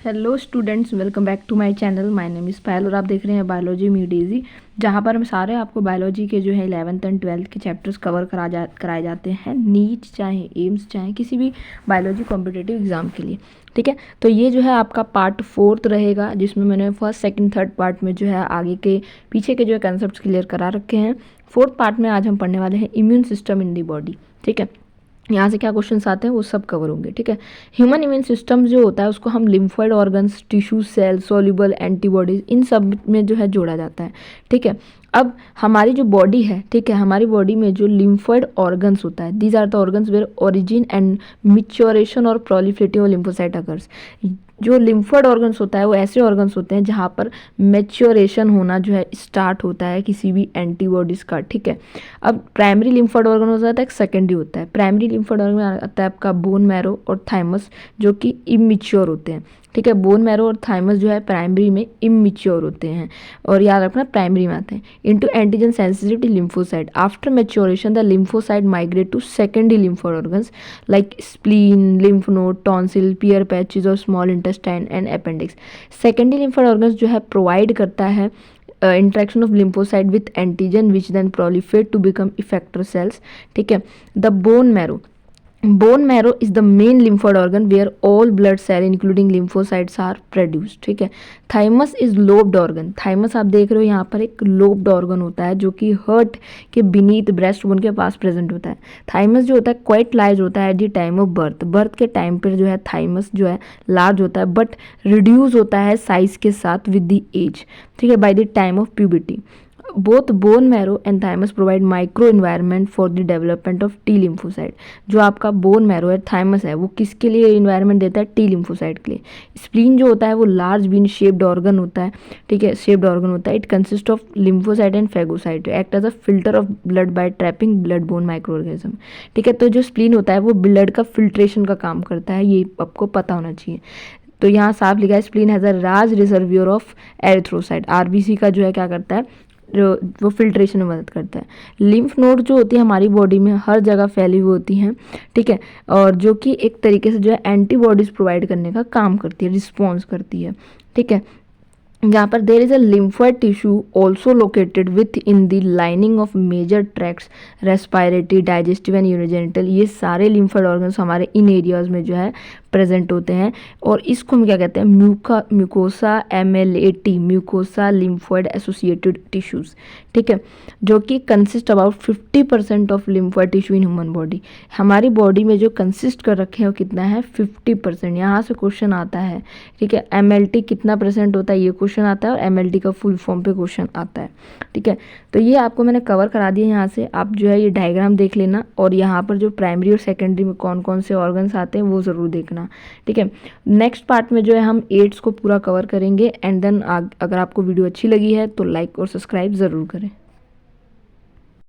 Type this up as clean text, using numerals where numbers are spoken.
Hello students, welcome back to my channel. My name is Payal और आप देख रहे हैं बायोलॉजी मीड इजी, जहाँ पर हम सारे आपको बायोलॉजी के जो है 11th एंड 12th के चैप्टर्स कवर कराए जाते हैं, नीट चाहे एम्स चाहे किसी भी बायोलॉजी कॉम्पिटिटिव एग्जाम के लिए। ठीक है, तो ये जो है आपका पार्ट 4 रहेगा, जिसमें मैंने फर्स्ट सेकंड थर्ड पार्ट में जो है आगे के पीछे के जो है कंसेप्ट क्लियर करा रखे हैं। फोर्थ पार्ट में आज हम पढ़ने वाले हैं immune system in the body. ठीक है, यहाँ से क्या क्वेश्चंस आते हैं वो सब कवर होंगे। ठीक है, ह्यूमन इम्यून सिस्टम जो होता है उसको हम lymphoid organs, tissue, cell, soluble antibodies, इन सब में जो है जोड़ा जाता है। ठीक है, अब हमारी जो बॉडी है, ठीक है, हमारी बॉडी में जो लिम्फोइड ऑर्गन्स होता है, these are the organs where origin and maturation और प्रोलिफरेटिव लिम्फोसाइट अकर्स। जो लिम्फोइड ऑर्गन्स होता है वो ऐसे ऑर्गन्स होते हैं जहाँ पर मैच्योरेशन होना जो है स्टार्ट होता है किसी भी एंटीबॉडीज़ का। ठीक है, अब प्राइमरी लिम्फोइड ऑर्गन हो जाता है, एक सेकेंडरी होता है। प्राइमरी लिम्फोइड ऑर्गन में आता है आपका बोन मैरो और थाइमस, जो कि इमेच्योर होते हैं। ठीक है, बोन मैरो और थाइमस जो है प्राइमरी में इमेच्योर होते हैं, और याद रखना प्राइमरी में आते हैं। Into antigen sensitivity lymphocyte, after maturation the lymphocyte migrate to secondary lymphoid organs like spleen, lymph node, tonsil, Peyer patches और small intestine and appendix. Secondary lymphoid organs जो है प्रोवाइड करता है interaction of lymphocyte with antigen which then proliferate to become effector cells. ठीक है, the bone marrow is the main lymphoid organ where all blood cell including lymphocytes are produced. ठीक है, thymus is lobed organ. Thymus आप देख रहे हो यहाँ पर एक लोब्ड ऑर्गन होता है जो कि हर्ट के बीनीथ ब्रेस्ट बोन के पास प्रेजेंट होता है। थाइमस जो होता है क्वाइट लार्ज होता है at the time of birth. Birth के टाइम पर जो है थाइमस जो है लार्ज होता है, बट रिड्यूस होता है साइज के साथ विद द एज। ठीक है, by the time of puberty. Both bone marrow and thymus provide micro environment for the development of T lymphocyte. जो आपका बोन मैरो है, थाइमस है, वो किसके लिए इन्वायरमेंट देता है? टी लिम्फोसाइट के लिए। स्प्लीन जो होता है वो लार्ज बीन शेप्ड ऑर्गन होता है। ठीक है, शेप्ड ऑर्गन होता है। It consist of lymphocyte and phagocyte, act as a filter of blood by trapping blood borne micro organism. ठीक है, तो जो स्प्लीन होता है वो ब्लड का फिल्ट्रेशन का काम करता है, ये आपको पता होना चाहिए। तो यहाँ साफ लिखा है spleen has a large reservoir of erythrocyte. RBC का जो है क्या करता है, वो फिल्ट्रेशन में मदद करता है। लिम्फ नोड जो होती है हमारी बॉडी में हर जगह फैली हुई होती हैं। ठीक है, और जो कि एक तरीके से जो है एंटीबॉडीज प्रोवाइड करने का काम करती है, रिस्पॉन्स करती है। ठीक है, यहाँ पर there is a lymphoid tissue also located within the lining of major tracts, respiratory, digestive and urogenital. ये सारे लिम्फोइड ऑर्गन्स हमारे इन एरियाज में जो है प्रेजेंट होते हैं, और इसको हम क्या कहते हैं? Mucosa MLAT, mucosa lymphoid associated tissues. ठीक है, जो कि consist about 50% of lymphoid tissue in human body. हमारी बॉडी में जो कंसिस्ट कर रखे हैं वो कितना है? 50%। यहाँ से क्वेश्चन आता है। ठीक है, MLT कितना परसेंट होता है, ये क्वेश्चन आता है, और MLT का फुल फॉर्म पे क्वेश्चन आता है। ठीक है, तो ये आपको मैंने कवर करा दिया। यहाँ से आप जो है ये डायग्राम देख लेना, और यहाँ पर जो प्राइमरी और सेकेंडरी में कौन कौन से ऑर्गन्स आते हैं वो ज़रूर देखना। ठीक है, नेक्स्ट पार्ट में जो है हम एड्स को पूरा कवर करेंगे, एंड देन अगर आपको वीडियो अच्छी लगी है तो लाइक और सब्सक्राइब ज़रूर करें।